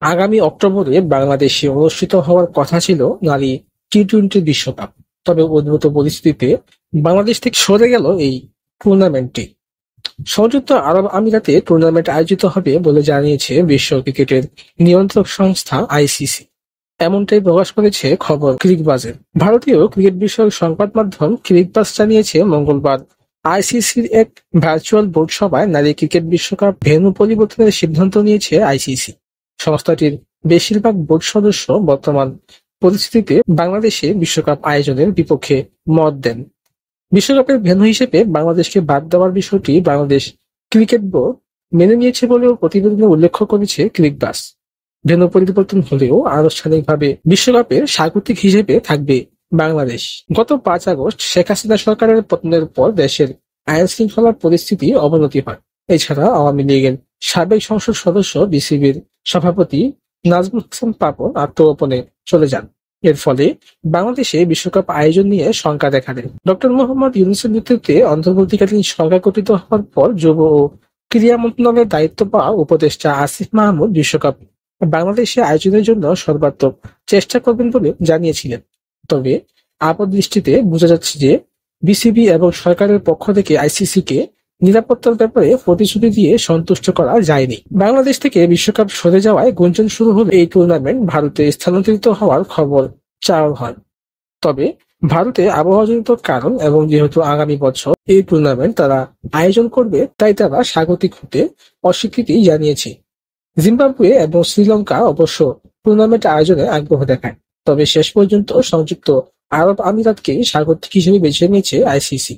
আগামী অক্টোবরে বাংলাদেশে অনুষ্ঠিত হওয়ার কথা ছিল নারী টি-টোয়েন্টি বিশ্বকাপ। তবে উদ্ভূত পরিস্থিতিতে বাংলাদেশ থেকে সরে গেল এই টুর্নামেন্টটি। সংযুক্ত আরব আমিরাতে টুর্নামেন্ট আয়োজিত হবে বলে জানিয়েছে বিশ্ব ক্রিকেটের নিয়ন্ত্রক সংস্থা আইসিসি। এমনটাই প্রকাশ করেছে খবর ক্রিকবাজের। ভারতীয় ক্রিকেট বিষয়ক সংবাদ মাধ্যম ক্রিকবাজ জানিয়েছে মঙ্গলবার আইসিসির এক ভার্চুয়াল বোর্ড সভায় নারী ক্রিকেট বিশ্বকাপ ভেন্যু পরিবর্তনের সিদ্ধান্ত নিয়েছে আইসিসি। সংস্থাটির বেশিরভাগ বোর্ড সদস্য বর্তমান পরিস্থিতিতে বাংলাদেশে বিশ্বকাপ আয়োজনের বিপক্ষে মত দেন। বিশ্বকাপের ভেন্যু হিসেবে বাংলাদেশকে বাদ দেওয়ার বিষয়টি বাংলাদেশ ক্রিকেট বোর্ড মেনে নিয়েছে বলেও প্রতিবেদনে উল্লেখ করেছে ক্রিকবাস। ভেন্যু পরিবর্তন হলেও আনুষ্ঠানিকভাবে বিশ্বকাপের স্বাগতিক হিসেবে থাকবে বাংলাদেশ। গত ৫ আগস্ট শেখ হাসিনা সরকারের পতনের পর দেশের আইন শৃঙ্খলার পরিস্থিতি অবনতি হয়। এছাড়া আওয়ামী লীগের সাবেক সংসদ সদস্য বিসিবির সভাপতি নাজমুল হাসান পাপন আত্মগোপনে চলে যান। এর ফলে বাংলাদেশে বিশ্বকাপ আয়োজন নিয়ে শঙ্কা দেখা দেয়। ডক্টর মোহাম্মদ ইউনূসের নেতৃত্বে অন্তর্বর্তীকালীন সরকার গঠিত হওয়ার পর যুব ও ক্রীড়া মন্ত্রণালয়ের দায়িত্ব পাওয়া উপদেষ্টা আসিফ মাহমুদ বিশ্বকাপ বাংলাদেশে আয়োজনের জন্য সর্বাত্মক চেষ্টা করবেন বলে জানিয়েছিলেন। তবে আপাতদৃষ্টিতে বোঝা যাচ্ছে যে বিসিবি এবং সরকারের পক্ষ থেকে আইসিসিকে নিরাপত্তার ব্যাপারে প্রতিশ্রুতি দিয়ে সন্তুষ্ট করা যায়নি। বাংলাদেশ থেকে বিশ্বকাপ সরে যাওয়ায় গুঞ্জন শুরু হলে এই টুর্নামেন্ট ভারতে স্থানান্তরিত হওয়ার খবর চাউর হয়। তবে ভারতে আবহাওয়াজনিত কারণ এবং যেহেতু আগামী বছর এই টুর্নামেন্ট তারা আয়োজন করবে, তাই তারা স্বাগতিক হতে অস্বীকৃতি জানিয়েছে। জিম্বাবুয়ে এবং শ্রীলঙ্কা অবশ্য টুর্নামেন্ট আয়োজনে আগ্রহ দেখায়। তবে শেষ পর্যন্ত সংযুক্ত আরব আমিরাতকেই স্বাগতিক হিসেবে বেছে নিয়েছে আইসিসি।